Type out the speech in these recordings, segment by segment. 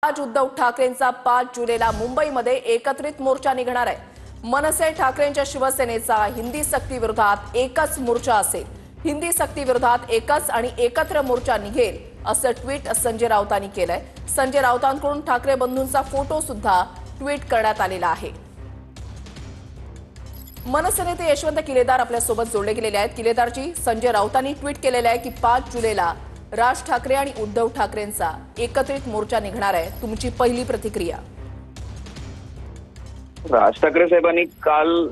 आज उद्धव ठाकरेंचा 5 जुलैला मुंबईमध्ये एकत्रित मोर्चा निघणार आहे। मनसे ठाकरेंच्या शिवसेनेचा हिंदी सक्ती विरोधात एकच मोर्चा असेल। हिंदी सक्ती विरोधात एकच आणि एकत्र मोर्चा निघेल असं ट्विट संजय राऊतांनी केलंय। संजय राऊतांकडून ठाकरे बंधूंचा फोटो सुद्धा ट्विट करण्यात आलेला आहे। मनसे नेते यशवंत किलेदार आपल्या सोबत जोडले गेलेले आहेत। किलेदारजी, संजय राऊतांनी ट्विट केलेलं आहे की 5 जुलैला राज ठाकरे आणि उद्धव ठाकरेंचा एकत्रित मोर्चा निघणार आहे। तुमची पहिली प्रतिक्रिया? राज ठाकरे साहेबांनी काल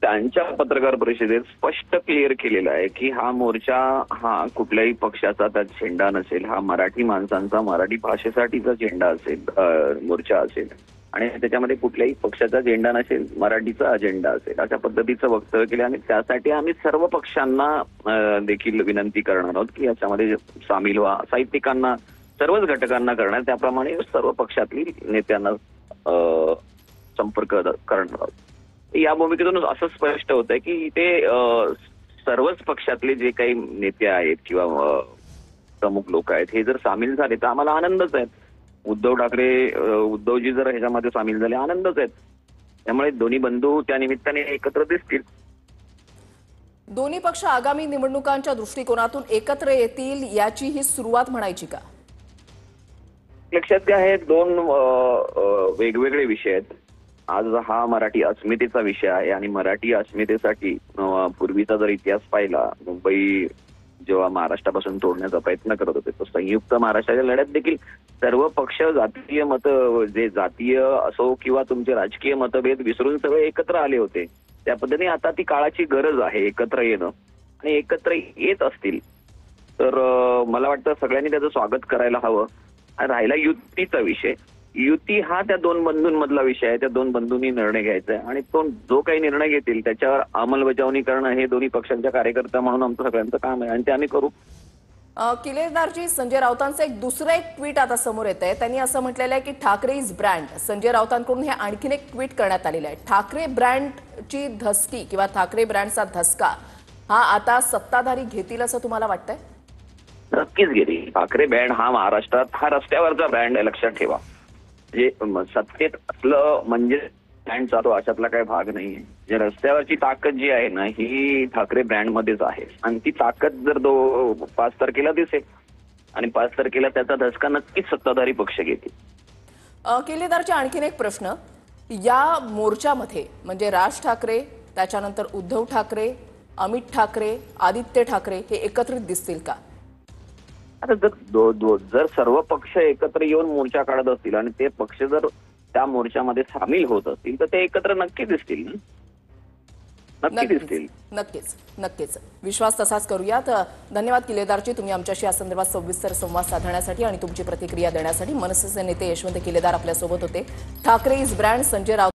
त्यांच्या पत्रकार परिषदेत स्पष्ट क्लिअर केलेलं आहे की हा मोर्चा हा कुठल्याही पक्षाचा त्यात झेंडा नसेल, हा मराठी माणसांचा मराठी भाषेसाठीचा झेंडा असेल, मोर्चा असेल आणि त्याच्यामध्ये कुठल्याही पक्षाचा झेंडा नसेल, मराठीचा अजेंडा असेल अशा पद्धतीचं वक्तव्य केलं। आणि त्यासाठी आम्ही सर्व पक्षांना देखील विनंती करणार आहोत की याच्यामध्ये सामील व्हा, साहित्यिकांना सर्वच घटकांना करणार, त्याप्रमाणे सर्व पक्षातील नेत्यांना संपर्क करणार आहोत। या भूमिकेतून असं स्पष्ट होत आहे की ते सर्वच पक्षातले जे काही नेते आहेत किंवा प्रमुख लोक आहेत हे जर सामील झाले तर आम्हाला आनंदच आहे। उद्धवजी जर ह्याच्यामध्ये सामील झाले आनंदच आहेत। त्यामुळे दोन्ही बंधू त्या निमित्ताने एकत्र दिसतील। दोन्ही पक्ष आगामी निवडणुकांच्या दृष्टिकोनातून एकत्र येतील याची ही सुरुवात म्हणायची का? लक्षात घ्या, हे दोन वेगवेगळे विषय आहेत। आज हा मराठी अस्मितेचा विषय आहे आणि मराठी अस्मितेसाठी पूर्वीचा जर इतिहास पाहिला, मुंबई जेव्हा महाराष्ट्रापासून तोडण्याचा प्रयत्न करत होते तर संयुक्त महाराष्ट्राच्या लढ्यात देखील सर्व पक्ष जातीय जे जातीय असो किंवा तुमचे राजकीय मतभेद विसरून सगळे एकत्र आले होते। त्या पद्धतीने आता ती काळाची गरज आहे एकत्र येणं, आणि एकत्र येत असतील तर मला वाटतं सगळ्यांनी त्याचं स्वागत करायला हवं। आणि राहिला युतीचा विषय, युती हा त्या दोन बंधूंमधला विषय आहे। त्या दोन बंधूंनी निर्णय घ्यायचा आहे आणि तो जो काही निर्णय घेतील त्याच्यावर अंमलबजावणी करणं हे दोन्ही पक्षांच्या कार्यकर्ता म्हणून आमचं सगळ्यांचं काम आहे आणि ते आम्ही करू। किलेदारजी, संजय राऊतांचं दुसरं एक ट्विट आता समोर येत आहे। त्यांनी असं म्हटलेलं आहे की ठाकरे इज ब्रँड। संजय राऊतांकडून हे आणखीन एक ट्विट करण्यात आलेलं आहे। ठाकरे ब्रँडची धसकी किंवा ठाकरे ब्रँडचा धसका हा आता सत्ताधारी घेतील असं तुम्हाला वाटतंय? नक्कीच घेतील। ठाकरे ब्रँड हा महाराष्ट्रात हा रस्त्यावरचा ब्रँड आहे, लक्षात ठेवा। जे सत्तेत असलं म्हणजे ब्रँड चालू अशातला काही भाग नाहीये। जे रस्त्यावरची ताकद जी आहे ना ही ठाकरे ब्रँड मध्येच आहे आणि ती ताकद जर 5 तारखेला दिसेल आणि 5 तारखेला त्याचा धसका नक्कीच सत्ताधारी पक्ष घेतील। किलेदारचे आणखीन एक प्रश्न, या मोर्चामध्ये म्हणजे राज ठाकरे, त्याच्यानंतर उद्धव ठाकरे, अमित ठाकरे, आदित्य ठाकरे हे एकत्रित दिसतील का? आता जर सर्व पक्ष एकत्र येऊन मोर्चा काढत असतील आणि ते पक्ष जर त्या मोर्चामध्ये सामील होत असतील तर ते एकत्र नक्की दिसतील ना, नक्की दिसतील। नक्कीच विश्वास तसाच करूयात। धन्यवाद किलेदारजी, तुम्ही आमच्याशी या संदर्भात सविस्तर संवाद साधण्यासाठी आणि तुमची प्रतिक्रिया देण्यासाठी। मनसेचे नेते यशवंत किलेदार आपल्यासोबत होते। Thackeray is brand Sanjay Raut